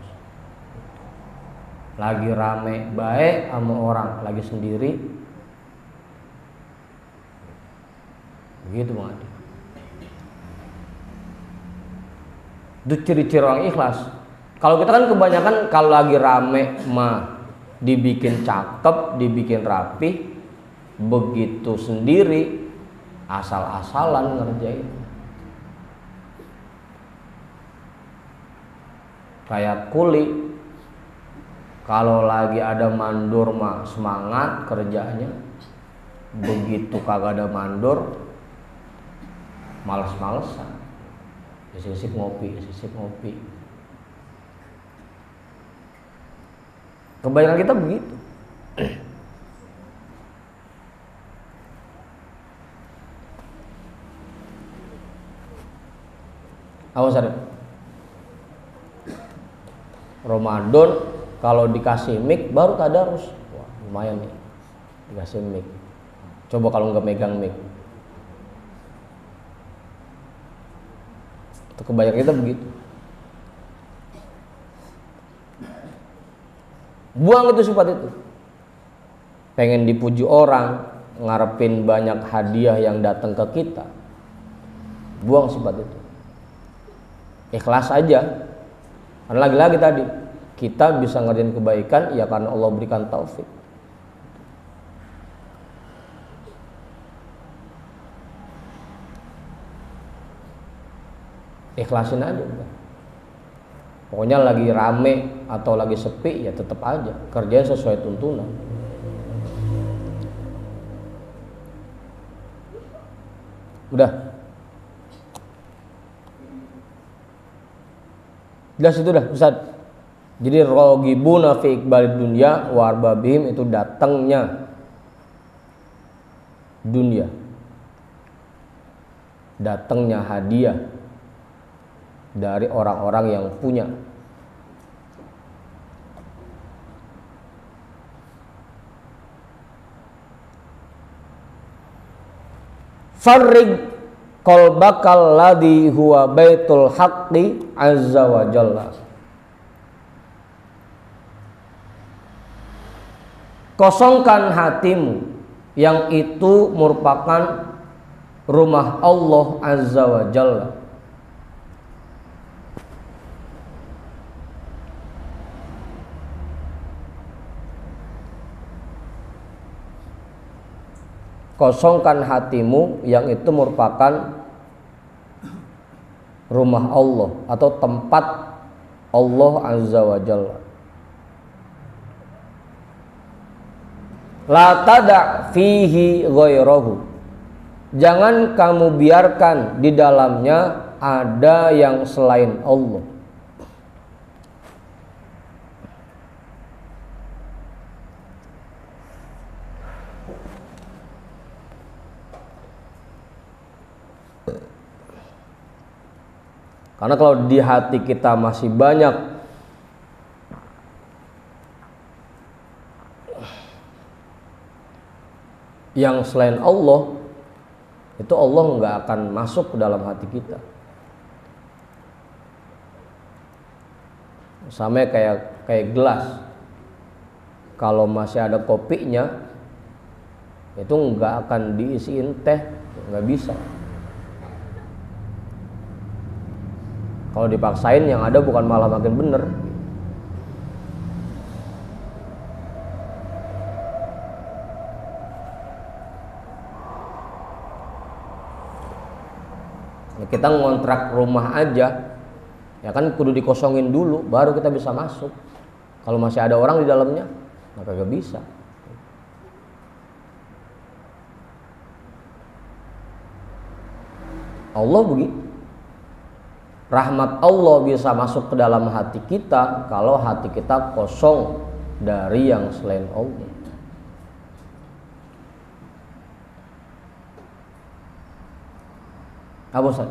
Lagi rame baik sama orang, lagi sendiri begitu Bang Adi. Itu ciri-ciri orang ikhlas. Kalau kita kan kebanyakan kalau lagi rame mah dibikin cakep, dibikin rapi, begitu sendiri asal-asalan ngerjain. Kayak kuli, kalau lagi ada mandur mah semangat kerjanya, begitu kagak ada mandur males-malesan, sisip ngopi. Kebanyakan kita begitu. Awas ada Ramadan kalau dikasih mic baru tadarus. Wah, lumayan nih dikasih mic. Coba kalau nggak megang mic. Itu kebanyakan kita begitu. Buang itu sifat itu. Pengen dipuji orang, ngarepin banyak hadiah yang datang ke kita. Buang sifat itu. Ikhlas aja. Karena lagi-lagi tadi kita bisa ngerjain kebaikan ya karena Allah berikan taufik. Ikhlasin aja udah. Pokoknya lagi rame atau lagi sepi ya tetap aja kerjain sesuai tuntunan. Udah. Jelas itu dah Ustaz. Jadi rogibuna fi iqbalid dunya wa arbabihim, itu datangnya dunia, datangnya hadiah dari orang-orang yang punya. Farrig qalbakal ladzi huwa baitul haqqi azza wa jalla. Kosongkan hatimu yang itu merupakan rumah Allah azza wa jalla. kosongkan hatimu yang itu merupakan rumah Allah atau tempat Allah Azza wa Jalla. La tada' fihi ghairahu. Jangan kamu biarkan di dalamnya ada yang selain Allah. Karena kalau di hati kita masih banyak yang selain Allah, itu Allah nggak akan masuk ke dalam hati kita. Sama kayak gelas, kalau masih ada kopinya, itu nggak akan diisiin teh, nggak bisa. Kalau dipaksain yang ada bukan malah makin bener. Kita ngontrak rumah aja, ya kan kudu dikosongin dulu, baru kita bisa masuk. Kalau masih ada orang di dalamnya, maka gak bisa. Allah begitu. Rahmat Allah bisa masuk ke dalam hati kita kalau hati kita kosong dari yang selain Allah. Apa Ustaz?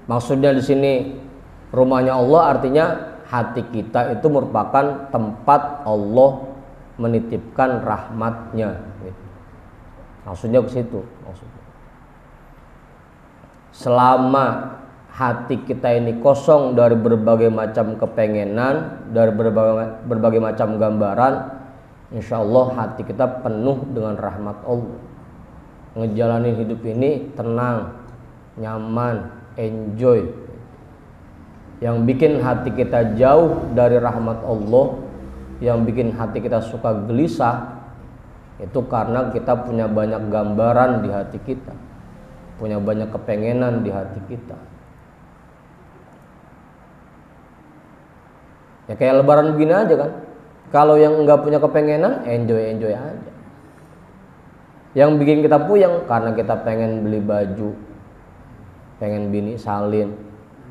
Maksudnya di sini rumahnya Allah artinya hati kita itu merupakan tempat Allah menitipkan rahmatnya. Maksudnya ke situ. Selama hati kita ini kosong dari berbagai macam kepengenan, dari berbagai macam gambaran, insya Allah hati kita penuh dengan rahmat Allah. Ngejalanin hidup ini tenang, nyaman, enjoy. Yang bikin hati kita jauh dari rahmat Allah, yang bikin hati kita suka gelisah, itu karena kita punya banyak gambaran di hati kita, punya banyak kepengenan di hati kita. Ya kayak lebaran begini aja kan. Kalau yang enggak punya kepengenan, enjoy aja. Yang bikin kita puyeng karena kita pengen beli baju, pengen bini salin,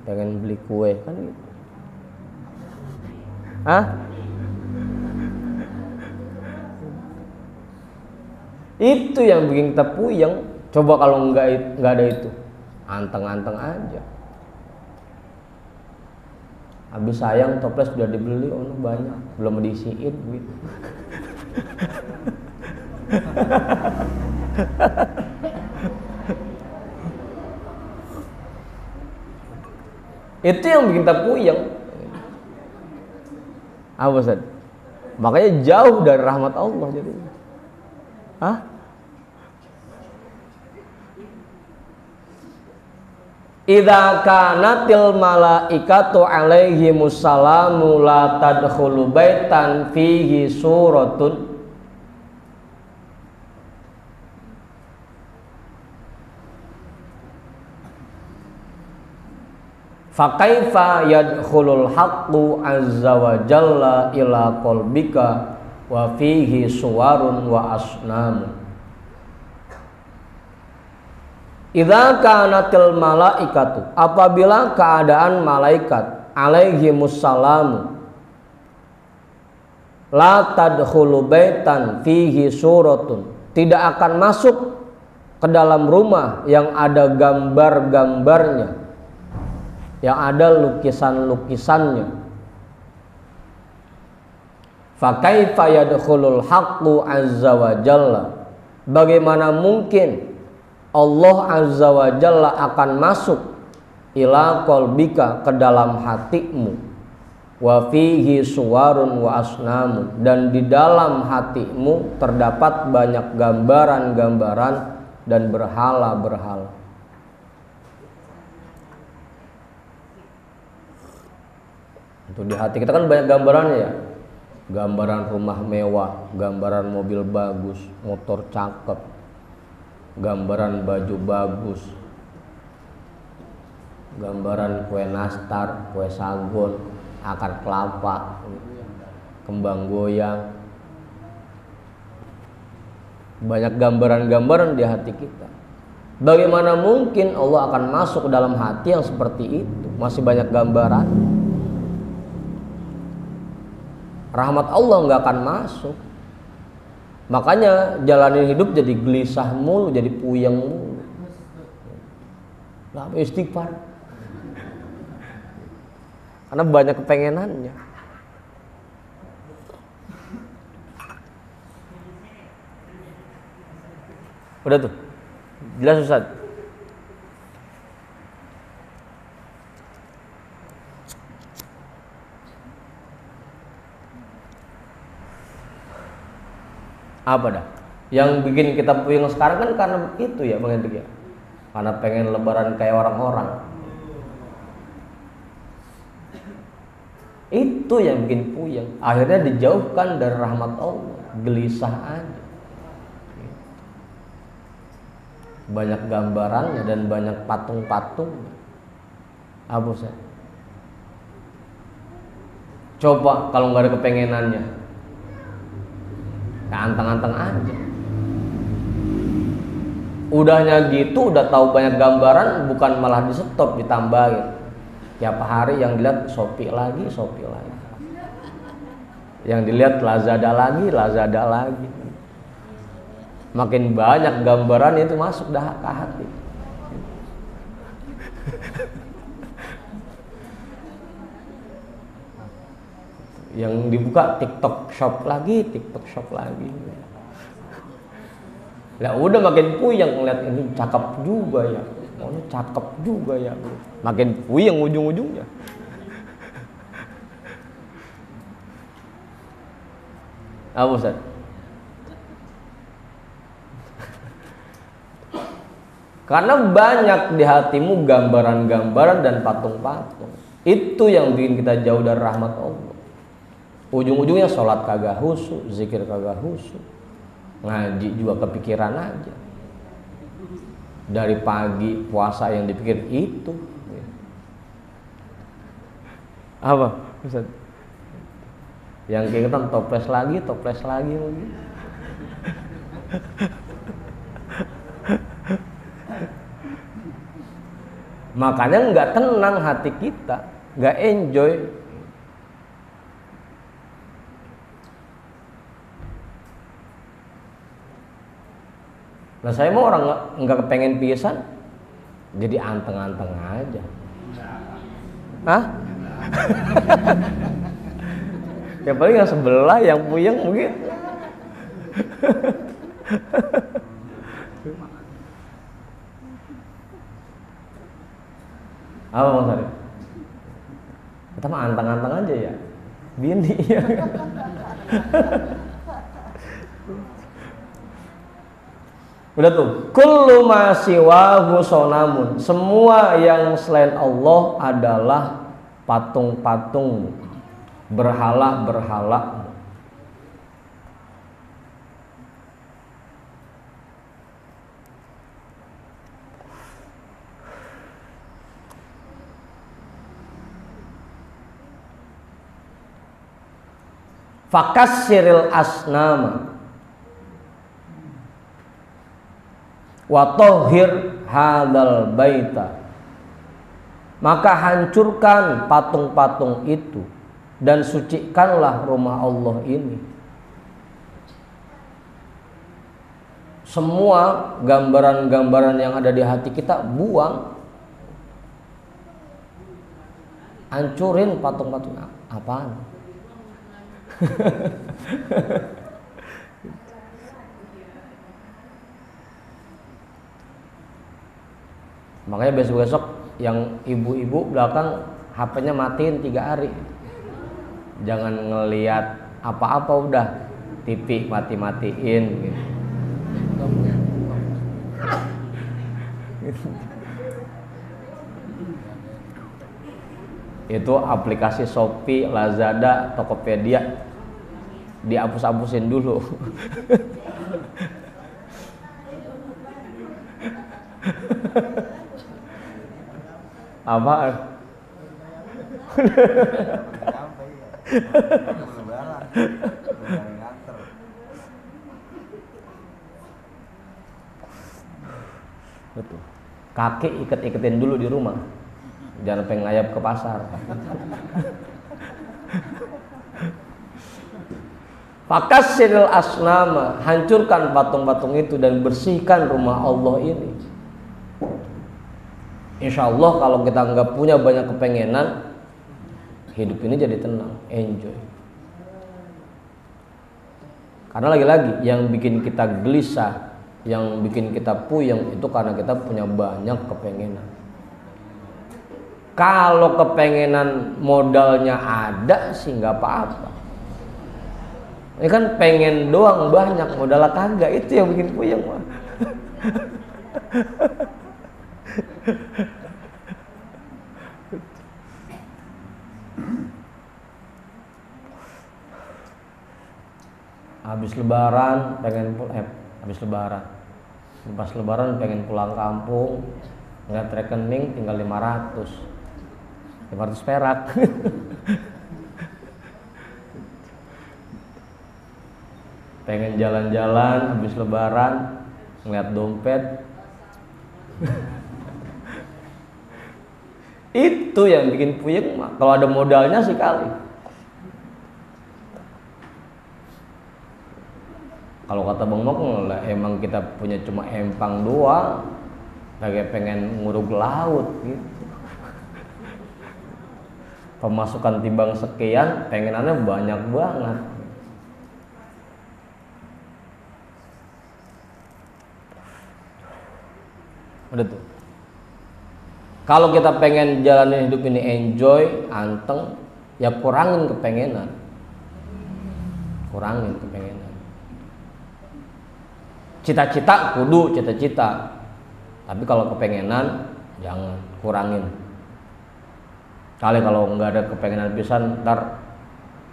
pengen beli kue, kan gitu. Hah? Itu yang bikin kita puyeng. Coba kalau enggak ada itu, anteng-anteng aja. Habis sayang toples sudah dibeli, oh banyak, belum diisiin gitu. Itu yang bikin kita puyeng. Apa Ustaz? Makanya jauh dari rahmat Allah jadi. Hah? Idza kanatil malaikatu alaihimus salamu la tadkhulu baitan fihi suratun fa kaifa yadkhulul haqqu azza wa jalla ila qalbika wa fihi suwarun wa asnamu. Idza kanatil malaikatu, apabila keadaan malaikat alaihimus salamu la tadkhulu baitan fihi suratun, tidak akan masuk ke dalam rumah yang ada gambar-gambarnya, yang ada lukisan-lukisannya. Fa kaifa yadkhulul haqqu azza wa jalla, bagaimana mungkin Allah Azza wa Jalla akan masuk ila qalbika, ke dalam hatimu, wa fihi suwarun wa asnamu, dan di dalam hatimu terdapat banyak gambaran-gambaran dan berhala-berhala. Untuk di hati kita kan banyak gambarannya ya. gambaran rumah mewah, gambaran mobil bagus, motor cakep, gambaran baju bagus, gambaran kue nastar, kue sagon, akar kelapa, kembang goyang. Banyak gambaran-gambaran di hati kita. Bagaimana mungkin Allah akan masuk ke dalam hati yang seperti itu? Masih banyak gambaran. Rahmat Allah nggak akan masuk. Makanya jalanin hidup jadi gelisah mulu, jadi puyeng mulu. Nggak mau istighfar. Karena banyak kepengenannya. Udah tuh, jelas Ustaz. Apa dah? Yang bikin kita puyeng sekarang kan karena itu ya Bang Hendrik ya. Karena pengen lebaran kayak orang-orang. Itu yang bikin puyeng. Akhirnya dijauhkan dari rahmat Allah, gelisah aja. Banyak gambarannya dan banyak patung-patungnya. Apa Ustaz? Coba kalau nggak ada kepengenannya, ya anteng-anteng aja. Udahnya gitu, udah tahu banyak gambaran, bukan malah di stop, ditambahin. Tiap hari yang dilihat Shopee lagi, Shopee lagi. Yang dilihat Lazada lagi, Lazada lagi. Makin banyak gambaran itu masuk dah ke hati. Yang dibuka TikTok Shop lagi, TikTok Shop lagi. Lah udah makin puyeng ngeliat ini cakep juga ya. Oh, ini cakep juga ya. Makin puyeng ujung-ujungnya. Apa Ustaz? Karena banyak di hatimu gambaran-gambaran dan patung-patung. Itu yang bikin kita jauh dari rahmat Allah. Ujung-ujungnya sholat kagak khusyuk, zikir kagak khusyuk, ngaji juga kepikiran aja. Dari pagi puasa yang dipikir itu. Apa Ustaz? Yang keingetan toples lagi lagi. Makanya nggak tenang hati kita, nggak enjoy. Nah saya mau orang nggak kepengen pisan, jadi anteng-anteng aja. Hah? Ya paling yang sebelah yang puyeng mungkin. Apa Bang Sarif? Kita mah anteng-anteng aja ya. Bini ya. Udah tuh. Kullu ma siwahu sonamun. Semua yang selain Allah adalah patung-patung, berhala-berhala. Fakassiril asnama wa tahhir hadzal baita. Maka hancurkan patung-patung itu dan sucikanlah rumah Allah ini. Semua gambaran-gambaran yang ada di hati kita buang. Hancurin patung-patung apaan? Makanya besok-besok yang ibu-ibu belakang HP-nya matiin 3 hari. Jangan ngelihat apa-apa, udah TV mati-matiin gitu. Itu aplikasi Shopee, Lazada, Tokopedia dihapus-hapusin dulu. Apaan? Betul. Kaki iket-iketin dulu di rumah. Jangan pengen ngayap ke pasar. Fakasiril asnama, hancurkan patung-patung itu dan bersihkan rumah Allah ini. Insya Allah kalau kita nggak punya banyak kepengenan, hidup ini jadi tenang, enjoy. Karena lagi-lagi yang bikin kita gelisah, yang bikin kita puyeng itu karena kita punya banyak kepengenan. Kalau kepengenan modalnya ada sih nggak apa-apa. Ini kan pengen doang banyak, modalnya kagak, itu yang bikin puyeng mah. Habis lebaran pengen habis lebaran. Pas lebaran pengen pulang kampung, ngeliat rekening tinggal 500 perak. Pengen jalan-jalan habis lebaran, ngeliat dompet. Itu yang bikin puyeng mah. Kalau ada modalnya sih kali. Kalau kata Bang Mok, emang kita punya cuma empang doang, kayak pengen nguruk laut gitu. Pemasukan timbang sekian, pengenannya banyak banget. Udah tuh. Kalau kita pengen jalanin hidup ini enjoy, anteng, ya kurangin kepengenan. Kurangin kepengenan. Cita-cita kudu cita-cita. Tapi kalau kepengenan jangan, kurangin. Kali kalau nggak ada kepengenan pisan, ntar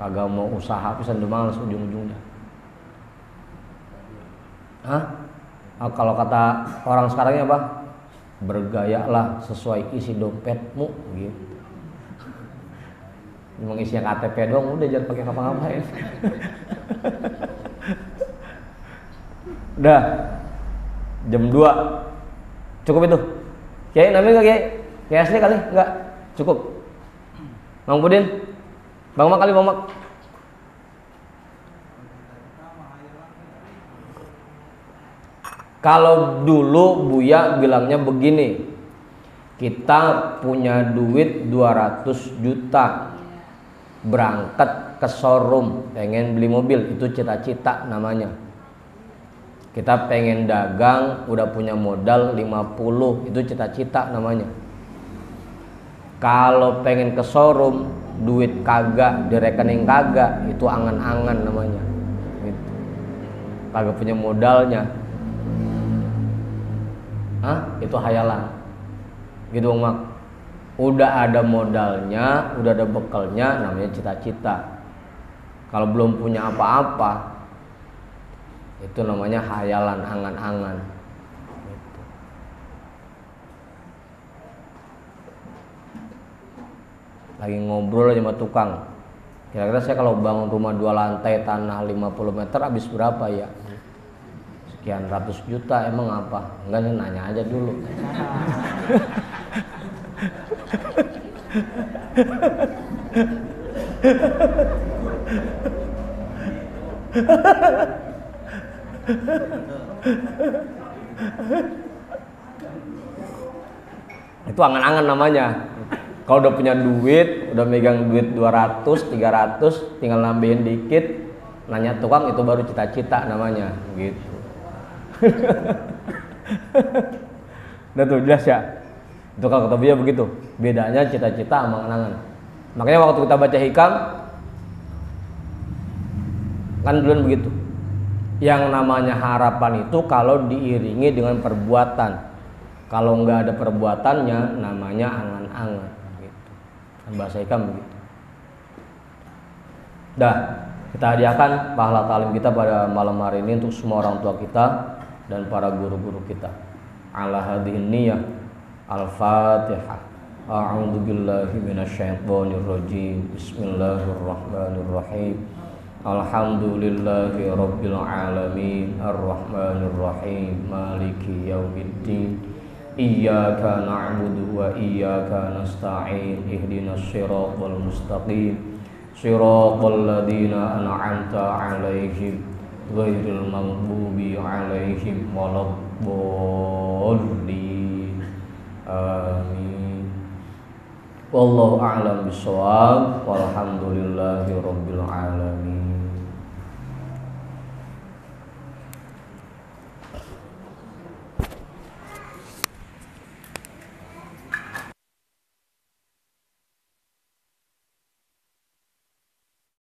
kagak mau usaha pisan, udah males ujung-ujungnya. Hah? Kalau kata orang sekarangnya apa? Bergayalah sesuai isi dompetmu gitu. Memang isinya KTP doang, udah jangan pakai ngapa-ngapain. Udah jam 2 cukup itu. Kiai namanya enggak Kiai? Kiai asli kali? Enggak. Cukup. Bang Pudin. Bang Mak kali Bang Mak. Kalau dulu Buya bilangnya begini, kita punya duit 200 juta, berangkat ke showroom, pengen beli mobil, itu cita-cita namanya. Kita pengen dagang, udah punya modal 50, itu cita-cita namanya. Kalau pengen ke showroom, duit kagak, di rekening kagak, itu angan-angan namanya gitu. Kagak punya modalnya. Itu hayalan gitu Bang Mak. Udah ada modalnya, udah ada bekalnya, namanya cita-cita. Kalau belum punya apa-apa, itu namanya hayalan, angan-angan gitu. Lagi ngobrol aja sama tukang, kira-kira saya kalau bangun rumah 2 lantai tanah 50 meter habis berapa ya? Sekian ratus juta, emang apa? Enggak, saya nanya aja dulu. Itu angan-angan namanya. Kalau udah punya duit, udah megang duit 200, 300, tinggal nambahin dikit, nanya tukang, itu baru cita-cita namanya gitu. Udah tuh jelas ya. Itu kalau kata Buya begitu. Bedanya cita-cita sama angan-angan. Makanya waktu kita baca hikam kan duluan begitu. Yang namanya harapan itu kalau diiringi dengan perbuatan. Kalau nggak ada perbuatannya namanya angan-angan gitu. Bahasa hikam begitu. Dah. Kita hadiahkan pahala talim kita pada malam hari ini untuk semua orang tua kita dan para guru-guru kita. Ala hadhihi niyyah. Al-Fatihah. A'udzu billahi minasyaitonir rajim. Bismillahirrahmanirrahim. Alhamdulillahi rabbil alamin. Arrahmanir rahim. Maliki yaumiddin. Iyyaka na'budu wa iyyaka nasta'in. Ihdinas siratal mustaqim. Siratal ladzina an'amta 'alaihim ghairil maghdubi 'alaihim waladdallin. Amin. Wallahu a'lam bishawab. Walhamdulillahi rabbil